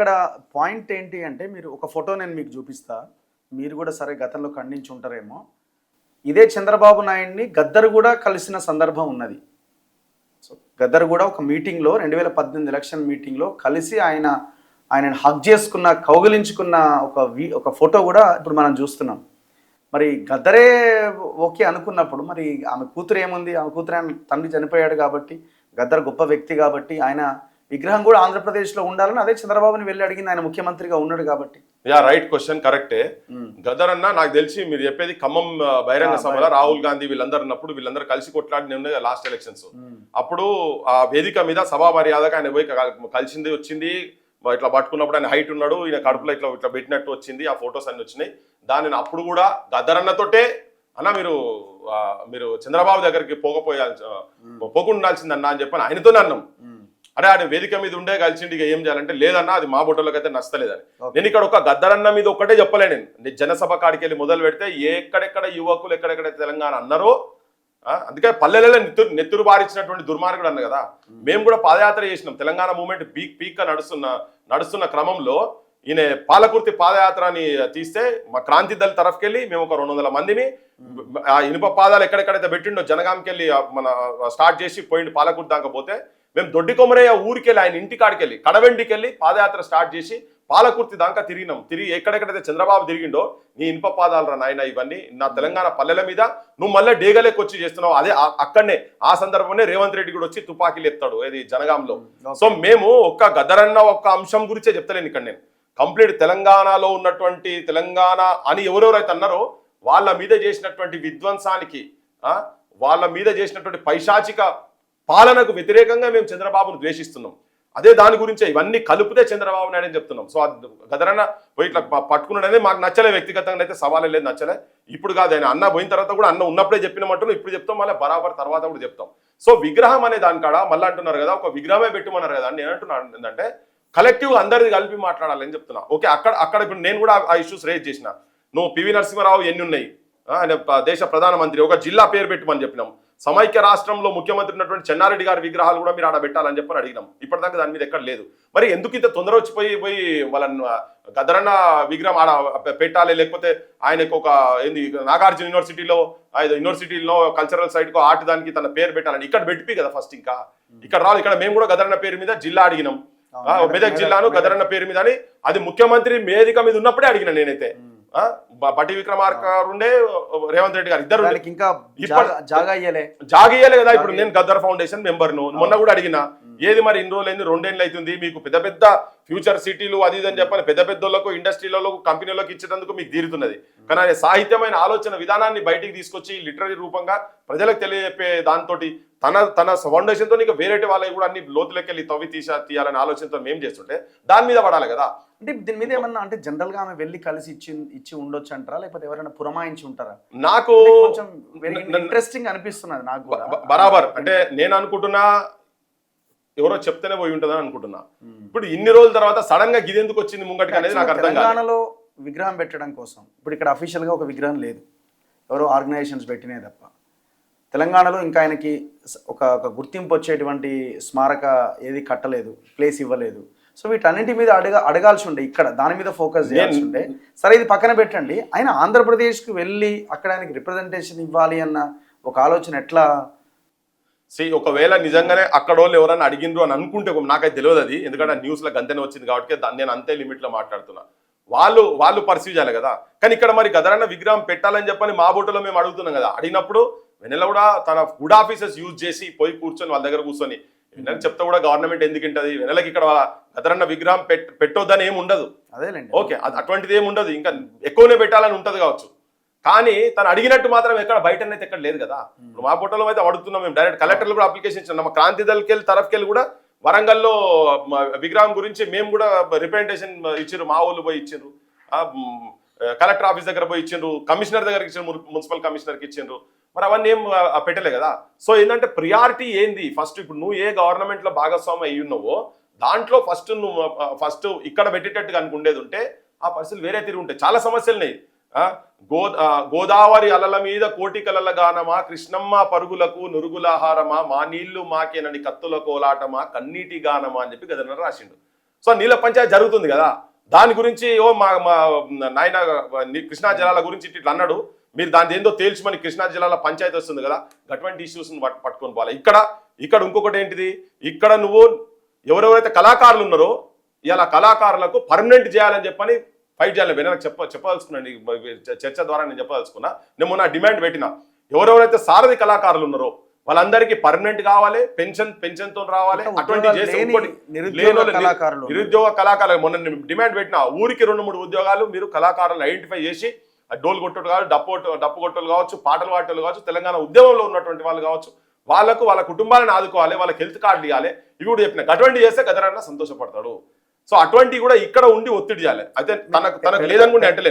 ఇక్కడ పాయింట్ ఏంటి అంటే, మీరు ఒక ఫోటో నేను మీకు చూపిస్తా, మీరు కూడా సరే గతంలో ఖండించి ఉంటారేమో. ఇదే చంద్రబాబు నాయుడిని గద్దరు కూడా కలిసిన సందర్భం ఉన్నది. సో గద్దరు కూడా ఒక మీటింగ్లో 2018 ఎలక్షన్ మీటింగ్లో కలిసి ఆయనను హగ్ చేసుకున్న, కౌగిలించుకున్న ఒక ఫోటో కూడా ఇప్పుడు మనం చూస్తున్నాం. మరి గద్దరే ఓకే అనుకున్నప్పుడు మరి ఆమె కూతురు ఏముంది? ఆమె కూతురు తండ్రి చనిపోయాడు కాబట్టి, గద్దర్ గొప్ప వ్యక్తి కాబట్టి ఆయన విగ్రహం కూడా ఆంధ్రప్రదేశ్లో ఉండాలని అదే చంద్రబాబుని వెళ్ళి అడిగింది, ఆయన ముఖ్యమంత్రిగా ఉన్నాడు కాబట్టి. యా రైట్ క్వశ్చన్, కరెక్టే. గదర్ అన్న నాకు తెలిసి మీరు చెప్పేది ఖమ్మం బహిరంగ సభలో రాహుల్ గాంధీ వీళ్ళందరూ ఉన్నప్పుడు వీళ్ళందరూ కలిసి కొట్లాడిన లాస్ట్ ఎలక్షన్స్. అప్పుడు ఆ వేదిక మీద సభా మర్యాదగా ఆయన పోయి కలిసింది వచ్చింది, ఇట్లా పట్టుకున్నప్పుడు ఆయన హైట్ ఉన్నాడు, ఈయన కడుపులో ఇట్లా ఇట్లా పెట్టినట్టు వచ్చింది, ఆ ఫొటోస్ అన్ని వచ్చినాయి. దానిని అప్పుడు కూడా గద్దర్ అన్నతోటే అన్న మీరు చంద్రబాబు దగ్గరికి పోకుండా ఉండాల్సిందన్నా అని చెప్పని ఆయనతోనే అన్నాం. అరే ఆయన వేదిక మీద ఉండే కలిసిండి ఇక ఏం చేయాలంటే, లేదన్నా అది మా బొట్టలోకి అయితే నచ్చలేదని. నేను ఇక్కడ ఒక గద్దరన్న మీద ఒక్కటే చెప్పలే, నేను జనసభ కాడికి వెళ్ళి మొదలు పెడితే ఎక్కడెక్కడ యువకులు ఎక్కడెక్కడ తెలంగాణ అన్నారో, అందుకే పల్లెలలో నెత్తురు బారించినటువంటి దుర్మార్గుడు అన్న కదా. మేము కూడా పాదయాత్ర చేసినాం, తెలంగాణ మూవ్మెంట్ పీక్ నడుస్తున్న క్రమంలో ఈయన పాలకుర్తి పాదయాత్రని తీస్తే మా క్రాంతి దళ తరఫుకెళ్ళి మేము ఒక 200 మందిని ఆ ఇనుప పాదాలు ఎక్కడెక్కడైతే పెట్టిండో జనగాంకెళ్ళి మన స్టార్ట్ చేసి పోయిండు పాలకుర్తి దాకా పోతే, మేము దొడ్డి కొమరయ్య ఊరికెళ్ళి ఆయన ఇంటి కాడికెళ్ళి కడవెండికి వెళ్ళి పాదయాత్ర స్టార్ట్ చేసి పాలకుర్తి దాకా తిరిగినాం. తిరిగి ఎక్కడెక్కడైతే చంద్రబాబు తిరిగిండో, నీ ఇనుప పాదాలు రా నాయన ఇవన్నీ నా తెలంగాణ పల్లెల మీద నువ్వు మళ్ళీ డేగలేకి వచ్చి చేస్తున్నావు. అదే అక్కడనే ఆ సందర్భంలోనే రేవంత్ రెడ్డి కూడా వచ్చి తుపాకీలు ఎత్తాడు ఏది జనగాంలో. సో మేము ఒక్క గద్దరన్న ఒక్క అంశం గురించే చెప్తలేను ఇక్కడ, నేను కంప్లీట్ తెలంగాణలో ఉన్నటువంటి తెలంగాణ అని ఎవరెవరైతే అన్నారో వాళ్ళ మీద చేసినటువంటి విధ్వంసానికి, వాళ్ళ మీద చేసినటువంటి పైశాచిక పాలనకు వ్యతిరేకంగా మేము చంద్రబాబును ద్వేషిస్తున్నాం. అదే దాని గురించే ఇవన్నీ కలిపితే చంద్రబాబు నాయుడు అని చెప్తున్నాం. సో గదరన్న పోయి ఇట్లా పట్టుకున్నాడనే మాకు నచ్చలే, వ్యక్తిగతంగా అయితే సవాలే లేదు, నచ్చలే. ఇప్పుడు కాదు, ఆయన అన్న పోయిన తర్వాత కూడా అన్న ఉన్నప్పుడే చెప్పినట్టు ఇప్పుడు చెప్తాం, మళ్ళీ బరాబర్ తర్వాత కూడా చెప్తాం. సో విగ్రహం అనే దాని కాడ మళ్ళీ అంటున్నారు కదా, ఒక విగ్రహమే పెట్టమన్నారు కదా. నేను అంటున్నాను ఏంటంటే కలెక్టివ్ అందరిది కలిపి మాట్లాడాలని చెప్తున్నా. ఓకే, అక్కడ ఇప్పుడు నేను కూడా ఆ ఇష్యూస్ రేజ్ చేసిన. నువ్వు పివి నరసింహారావు ఎన్ని ఉన్నాయి, ఆయన దేశ ప్రధానమంత్రి, ఒక జిల్లా పేరు పెట్టమని చెప్పినాం. సమైక్య రాష్ట్రంలో ముఖ్యమంత్రి ఉన్నటువంటి చెన్నారెడ్డి గారి విగ్రహాలు కూడా మీరు ఆడ పెట్టాలని చెప్పని అడిగినాం. ఇప్పటిదాకా దాని మీద ఎక్కడ లేదు. మరి ఎందుకు ఇంత తొందర వచ్చిపోయి వాళ్ళని గదరన్న విగ్రహం ఆడ పెట్టాలి, లేకపోతే ఆయనకు ఒక ఏంది నాగార్జున యూనివర్సిటీలో కల్చరల్ సైట్ కు ఆర్ట్ దానికి తన పేరు పెట్టాలని ఇక్కడ పెట్టిపి కదా ఫస్ట్. ఇంకా ఇక్కడ రాదు. ఇక్కడ మేము కూడా గదరన్న పేరు మీద జిల్లా అడిగినాం, మెదక్ జిల్లాను గదరన్న పేరు మీద అని. అది ముఖ్యమంత్రి వేదిక మీద ఉన్నప్పుడే అడిగిన నేనైతే. బట్టి విక్రమార్క ఉండే, రేవంత్ రెడ్డి గారు ఇద్దరు ఇంకా జాగా ఇయ్యలే కదా. ఇప్పుడు నేను గద్దర్ ఫౌండేషన్ మెంబర్ను, మొన్న కూడా అడిగిన ఏది మరి ఇన్ని రోజులు అయింది, 2 ఏళ్ళు అవుతుంది, మీకు పెద్ద పెద్ద ఫ్యూచర్ సిటీలు అది ఇదని చెప్పని పెద్ద పెద్దోళ్ళకు ఇండస్ట్రీలలో కంపెనీలకు ఇచ్చేందుకు మీకు తీరుతున్నది. కానీ ఆయన సాహిత్యమైన ఆలోచన విధానాన్ని బయటికి తీసుకొచ్చి లిటరీ రూపంగా ప్రజలకు తెలియజెప్పే దాంతో తన ఫౌండేషన్ తో ఇంకా వేరే వాళ్ళకి కూడా అన్ని లోతులకి వెళ్ళి తవ్వి తీయాలనే ఆలోచనతో మేము చేస్తుంటే దాని మీద పడాలి కదా. అంటే దీని మీద ఏమన్నా అంటే జనరల్ గా ఆమె వెళ్ళి కలిసి ఇచ్చి ఉండొచ్చు అంటారా, లేకపోతే ఎవరైనా పురమాయించి ఉంటారా? నాకు కొంచెం ఇంట్రెస్టింగ్ అనిపిస్తున్నది నాకు బరాబర్. అంటే నేను అనుకుంటున్నా ఎవరో చెప్తేనే పోయి ఉంటుందని అనుకుంటున్నా. ఇప్పుడు ఇన్ని రోజుల తర్వాత సడన్ గా గిదెందుకు వచ్చింది ముంగటికి అనేది నాకు అర్థం కాదు. తెలంగాణలో విగ్రహం పెట్టడం కోసం ఇప్పుడు ఇక్కడ అఫీషియల్ గా ఒక విగ్రహం లేదు, ఎవరో ఆర్గనైజేషన్స్ పెట్టినే తప్ప. తెలంగాణలో ఇంకా ఆయనకి ఒక గుర్తింపు వచ్చేటువంటి స్మారక ఏది కట్టలేదు, ప్లేస్ ఇవ్వలేదు. సో వీటన్నింటి మీద అడగాల్సి ఉండే, ఇక్కడ దాని మీద ఫోకస్ చేయాల్సి ఉండే. సరే ఇది పక్కన పెట్టండి, ఆయన ఆంధ్రప్రదేశ్కి వెళ్ళి అక్కడ ఆయనకి రిప్రజెంటేషన్ ఇవ్వాలి అన్న ఒక ఆలోచన ఎట్లా? ఒకవేళ నిజంగానే అక్కడ వాళ్ళు ఎవరైనా అడిగిండ్రు అని అనుకుంటే నాకైతే తెలియదు అది, ఎందుకంటే న్యూస్లో గంతనే వచ్చింది కాబట్టి నేను అంతే లిమిట్లో మాట్లాడుతున్నా. వాళ్ళు పర్సీవ్ చేయాలి కదా. కానీ ఇక్కడ మరి గదరన్న విగ్రహం పెట్టాలని చెప్పని మా బోటలో మేము అడుగుతున్నాం కదా. అడిగినప్పుడు వెనెల కూడా తన గుడ్ ఆఫీసర్స్ యూజ్ చేసి పోయి కూర్చొని వాళ్ళ దగ్గర కూర్చొని వెనెల చెప్తే కూడా గవర్నమెంట్ ఎందుకు ఉంటుంది, వెనెలకి ఇక్కడ గదరన్న విగ్రహం పెట్టొద్దని ఏమి ఉండదు. అదేలేండి, ఓకే, అటువంటిది ఏమి ఉండదు, ఇంకా ఎక్కువనే పెట్టాలని ఉంటది కావచ్చు. కానీ తను అడిగినట్టు మాత్రం ఎక్కడ బయటనైతే ఎక్కడ లేదు కదా. ఇప్పుడు మా ఫోటోలో అయితే అడుగుతున్నాం, మేము డైరెక్ట్ కలెక్టర్లు కూడా అప్లికేషన్ ఇచ్చాం. మా క్రాంతి దళకెళ్ళి తరఫుకెళ్ళి కూడా వరంగల్లో విగ్రహం గురించి మేము కూడా రిప్రజెంటేషన్ ఇచ్చారు, మా ఊళ్ళు పోయి ఇచ్చిండ్రు, కలెక్టర్ ఆఫీస్ దగ్గర పోయి ఇచ్చిండ్రు, కమిషనర్ దగ్గరికి ఇచ్చిండ్రు, మున్సిపల్ కమిషనర్కి ఇచ్చిండ్రు. మరి అవన్నీ ఏం పెట్టలే కదా. సో ఏంటంటే ప్రియారిటీ ఏంది ఫస్ట్, ఇప్పుడు నువ్వు ఏ గవర్నమెంట్ లో భాగస్వామి అయ్యి ఉన్నావో దాంట్లో ఫస్ట్ ఇక్కడ పెట్టేటట్టుగా అనుకుండేది ఉంటే ఆ పరిస్థితులు వేరే తిరిగి ఉంటాయి. చాలా సమస్యలున్నాయి. గోదావరి అలల మీద కోటి కలల గానమా, కృష్ణమ్మ పరుగులకు నురుగులాహారమా, మా నీళ్లు మాకేనని కత్తుల కోలాటమా, కన్నీటి గానమా అని చెప్పి గదరన్న రాసిండు. సో నీళ్ళ పంచాయతీ జరుగుతుంది కదా, దాని గురించి మా నాయన కృష్ణా జలాల గురించి ఇట్లా అన్నాడు, మీరు దాని ఏందో తేల్చమని కృష్ణా జిల్లాల పంచాయతీ వస్తుంది కదా, అటువంటి ఇష్యూస్ పట్టుకొని పోవాలి. ఇక్కడ ఇంకొకటి ఏంటిది, ఇక్కడ నువ్వు ఎవరెవరైతే కళాకారులు ఉన్నారో ఇలా కళాకారులకు పర్మనెంట్ చేయాలని చెప్పని ఫైట్ చేయాలి. నాకు చెప్పదలుచుకున్నాను, చర్చ ద్వారా నేను చెప్పదలుచుకున్నా. నేను మొన్న డిమాండ్ పెట్టిన, ఎవరెవరైతే సారథి కళాకారులు ఉన్నారో వాళ్ళందరికీ పర్మనెంట్ కావాలి, పెన్షన్ తో రావాలి. అటువంటి నిరుద్యోగ కళాకారులు మొన్న డిమాండ్ పెట్టిన, ఊరికి 2-3 ఉద్యోగాలు మీరు కళాకారులను ఐడెంటిఫై చేసి, డోలు కొట్టలు కావచ్చు, డప్పు కొట్టలు కావచ్చు, పాటలు పాటలు కావచ్చు, తెలంగాణ ఉద్యమంలో ఉన్నటువంటి వాళ్ళు కావచ్చు, వాళ్ళకు వాళ్ళ కుటుంబాలను ఆదుకోవాలి, వాళ్ళకి హెల్త్ కార్డు ఇవ్వాలి. ఇవి కూడా చెప్పిన, అటువంటి చేస్తే గదరన్న సంతోషపడతాడు. సో అటువంటి కూడా ఇక్కడ ఉండి ఒత్తిడి చేయాలి. అయితే తనకు లేదనుకుంటే అంటలేదు.